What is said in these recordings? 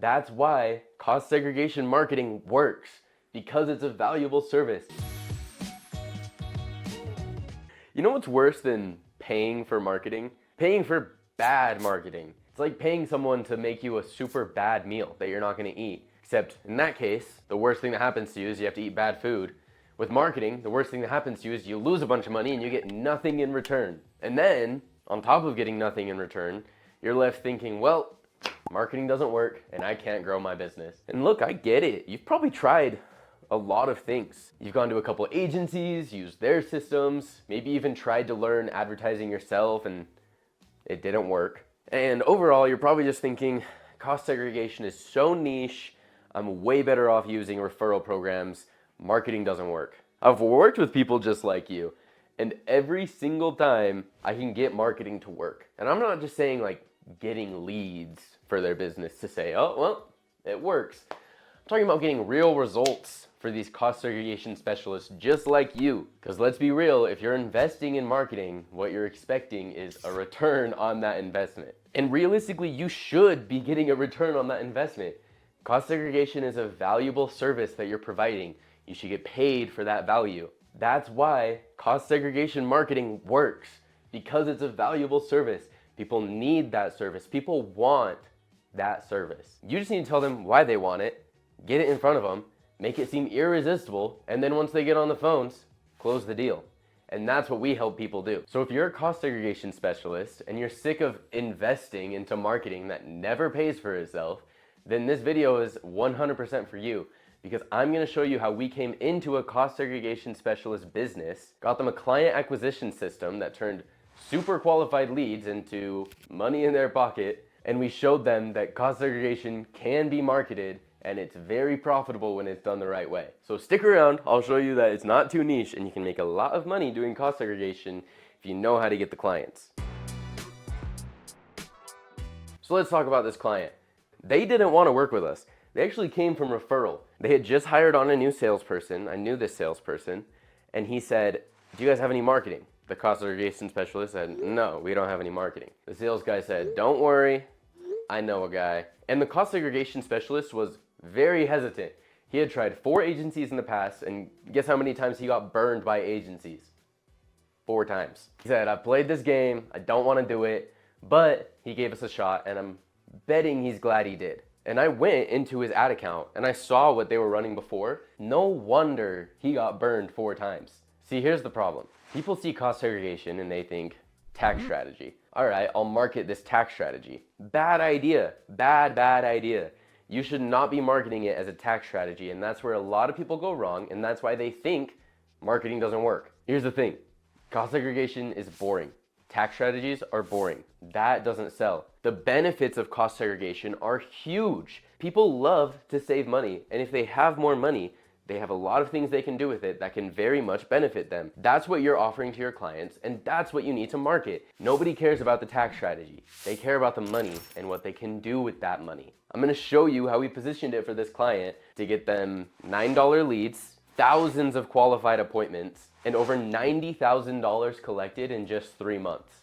That's why cost segregation marketing works, because it's a valuable service. You know what's worse than paying for marketing? Paying for bad marketing. It's like paying someone to make you a super bad meal that you're not going to eat. Except in that case, the worst thing that happens to you is you have to eat bad food. With marketing, the worst thing that happens to you is you lose a bunch of money and you get nothing in return. And then, on top of getting nothing in return, you're left thinking, well, marketing doesn't work and I can't grow my business. And look, I get it. You've probably tried a lot of things. You've gone to a couple agencies, used their systems, maybe even tried to learn advertising yourself and it didn't work. And overall, you're probably just thinking, cost segregation is so niche, I'm way better off using referral programs. Marketing doesn't work. I've worked with people just like you, and every single time I can get marketing to work. And I'm not just saying like getting leads for their business to say, oh, well, it works. I'm talking about getting real results for these cost segregation specialists just like you. Because let's be real, if you're investing in marketing, what you're expecting is a return on that investment. And realistically, you should be getting a return on that investment. Cost segregation is a valuable service that you're providing. You should get paid for that value. That's why cost segregation marketing works, because it's a valuable service. People need that service. People want that service. You just need to tell them why they want it, get it in front of them, make it seem irresistible, and then once they get on the phones, close the deal. And that's what we help people do. So if you're a cost segregation specialist and you're sick of investing into marketing that never pays for itself, then this video is 100% for you. Because I'm going to show you how we came into a cost segregation specialist business, got them a client acquisition system that turned super qualified leads into money in their pocket, and we showed them that cost segregation can be marketed and it's very profitable when it's done the right way. So stick around, I'll show you that it's not too niche and you can make a lot of money doing cost segregation if you know how to get the clients. So let's talk about this client. They didn't want to work with us. They actually came from referral. They had just hired on a new salesperson. I knew this salesperson. And he said, do you guys have any marketing? The cost segregation specialist said, no, we don't have any marketing. The sales guy said, don't worry, I know a guy. And the cost segregation specialist was very hesitant. He had tried 4 agencies in the past, and guess how many times he got burned by agencies? 4 times. He said, I played this game, I don't want to do it, but he gave us a shot, and I'm betting he's glad he did. And I went into his ad account and I saw what they were running before. No wonder he got burned 4 times. See, here's the problem. People see cost segregation and they think tax strategy. All right, I'll market this tax strategy. Bad idea. Bad idea. You should not be marketing it as a tax strategy, and that's where a lot of people go wrong, and that's why they think marketing doesn't work. Here's the thing. Cost segregation is boring. Tax strategies are boring. That doesn't sell. The benefits of cost segregation are huge. People love to save money, and if they have more money, they have a lot of things they can do with it that can very much benefit them. That's what you're offering to your clients, and that's what you need to market. Nobody cares about the tax strategy. They care about the money and what they can do with that money. I'm gonna show you how we positioned it for this client to get them $9 leads, thousands of qualified appointments, and over $90,000 collected in just 3 months.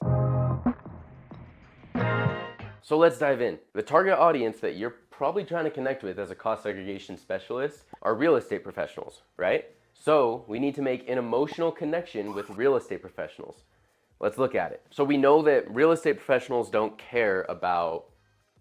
So let's dive in. The target audience that you're probably trying to connect with as a cost segregation specialist are real estate professionals, right? So we need to make an emotional connection with real estate professionals. Let's look at it. So we know that real estate professionals don't care about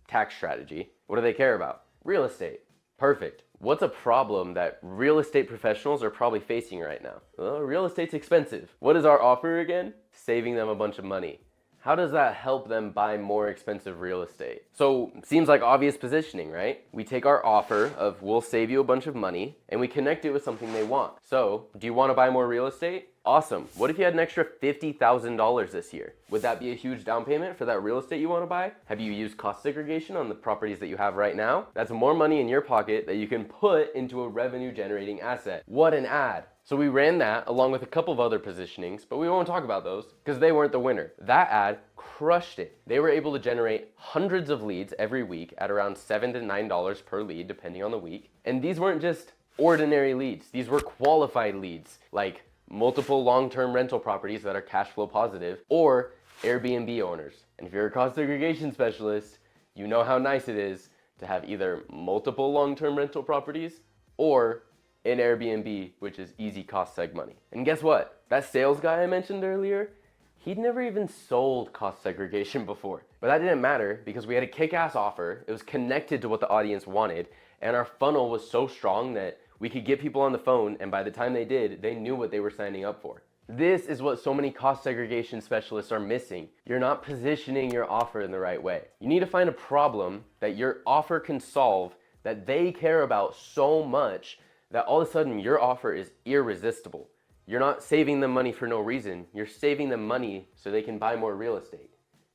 tax strategy. What do they care about? Real estate. Perfect. What's a problem that real estate professionals are probably facing right now? Well, real estate's expensive. What is our offer again? Saving them a bunch of money. How does that help them buy more expensive real estate? So seems like obvious positioning, right? We take our offer of we'll save you a bunch of money and we connect it with something they want. So do you want to buy more real estate? Awesome. What if you had an extra $50,000 this year? Would that be a huge down payment for that real estate you want to buy? Have you used cost segregation on the properties that you have right now? That's more money in your pocket that you can put into a revenue generating asset. What an ad. So we ran that along with a couple of other positionings, but we won't talk about those because they weren't the winner. That ad crushed it. They were able to generate hundreds of leads every week at around $7 to $9 per lead, depending on the week. And these weren't just ordinary leads. These were qualified leads, like multiple long-term rental properties that are cash flow positive or Airbnb owners. And if you're a cost segregation specialist, you know how nice it is to have either multiple long-term rental properties or an Airbnb, which is easy cost seg money. And guess what? That sales guy I mentioned earlier, he'd never even sold cost segregation before. But that didn't matter because we had a kick-ass offer. It was connected to what the audience wanted, and our funnel was so strong that we could get people on the phone, and by the time they did, they knew what they were signing up for. This is what so many cost segregation specialists are missing. You're not positioning your offer in the right way. You need to find a problem that your offer can solve, that they care about so much that all of a sudden your offer is irresistible. You're not saving them money for no reason. You're saving them money so they can buy more real estate,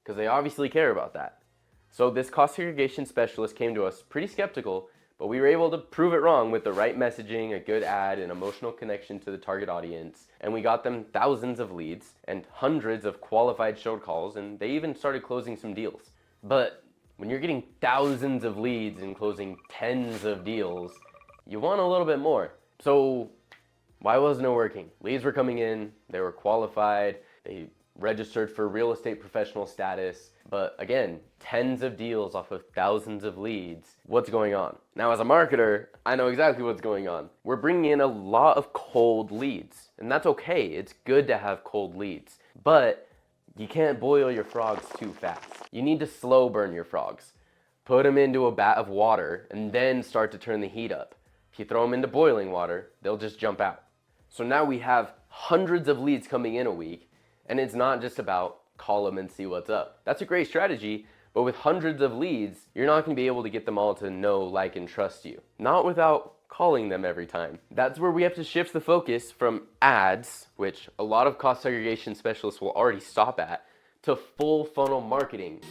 because they obviously care about that. So this cost segregation specialist came to us pretty skeptical, but we were able to prove it wrong with the right messaging, a good ad, an emotional connection to the target audience, and we got them thousands of leads and hundreds of qualified showed calls, and they even started closing some deals. But when you're getting thousands of leads and closing tens of deals, you want a little bit more. So why wasn't it working? Leads were coming in, they were qualified, they registered for real estate professional status, but again, tens of deals off of thousands of leads. What's going on? Now, as a marketer, I know exactly what's going on. We're bringing in a lot of cold leads, and that's okay. It's good to have cold leads, but you can't boil your frogs too fast. You need to slow burn your frogs. Put them into a vat of water and then start to turn the heat up. If you throw them into boiling water, they'll just jump out. So now we have hundreds of leads coming in a week, and it's not just about call them and see what's up. That's a great strategy, but with hundreds of leads, you're not going to be able to get them all to know, like, and trust you. Not without calling them every time. That's where we have to shift the focus from ads, which a lot of cost segregation specialists will already stop at, to full funnel marketing.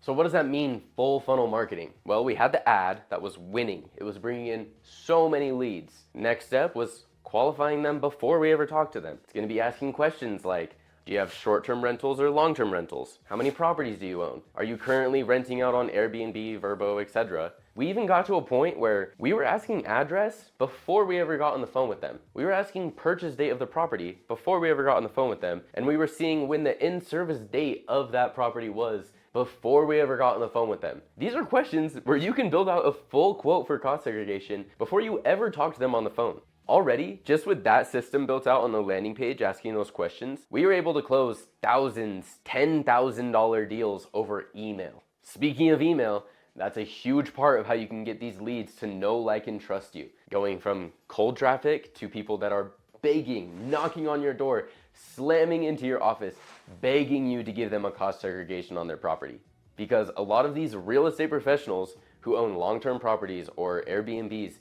So what does that mean, full funnel marketing? Well, we had the ad that was winning. It was bringing in so many leads. Next step was qualifying them before we ever talked to them. It's going to be asking questions like, do you have short-term rentals or long-term rentals? How many properties do you own? Are you currently renting out on Airbnb, Vrbo, etc.? We even got to a point where we were asking address before we ever got on the phone with them. We were asking purchase date of the property before we ever got on the phone with them. And we were seeing when the in-service date of that property was before we ever got on the phone with them. These are questions where you can build out a full quote for cost segregation before you ever talk to them on the phone. Already, just with that system built out on the landing page asking those questions, we were able to close thousands, $10,000 deals over email. Speaking of email, that's a huge part of how you can get these leads to know, like, and trust you. Going from cold traffic to people that are begging, knocking on your door, slamming into your office, begging you to give them a cost segregation on their property. Because a lot of these real estate professionals who own long-term properties or Airbnbs,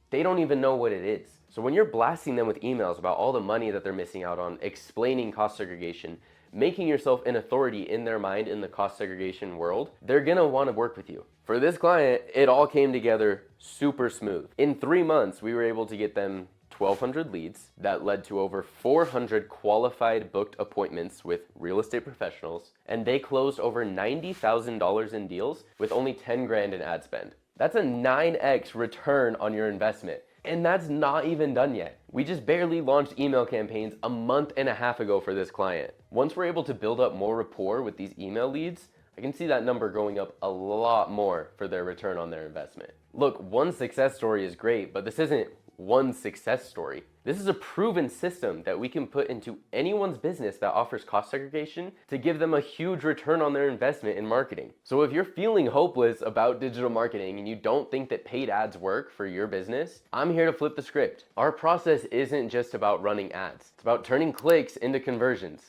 they don't even know what it is. So when you're blasting them with emails about all the money that they're missing out on, explaining cost segregation, making yourself an authority in their mind in the cost segregation world, they're gonna wanna work with you. For this client, it all came together super smooth. In 3 months, we were able to get them 1,200 leads that led to over 400 qualified booked appointments with real estate professionals, and they closed over $90,000 in deals with only 10 grand in ad spend. That's a 9x return on your investment. And that's not even done yet. We just barely launched email campaigns a month and a half ago for this client. Once we're able to build up more rapport with these email leads, I can see that number going up a lot more for their return on their investment. Look, one success story is great, but this isn't one success story. This is a proven system that we can put into anyone's business that offers cost segregation to give them a huge return on their investment in marketing. So if you're feeling hopeless about digital marketing and you don't think that paid ads work for your business, I'm here to flip the script. Our process isn't just about running ads. It's about turning clicks into conversions.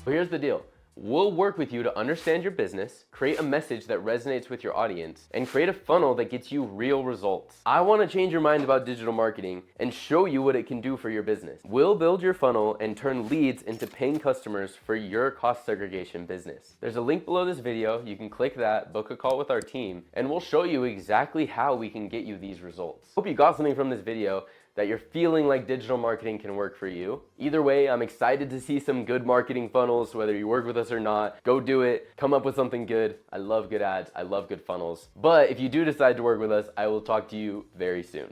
But here's the deal. We'll work with you to understand your business, create a message that resonates with your audience, and create a funnel that gets you real results. I want to change your mind about digital marketing and show you what it can do for your business. We'll build your funnel and turn leads into paying customers for your cost segregation business. There's a link below this video. You can click that, book a call with our team, and we'll show you exactly how we can get you these results. Hope you got something from this video, that you're feeling like digital marketing can work for you. Either way, I'm excited to see some good marketing funnels, whether you work with us or not. Go do it, come up with something good. I love good ads, I love good funnels. But if you do decide to work with us, I will talk to you very soon.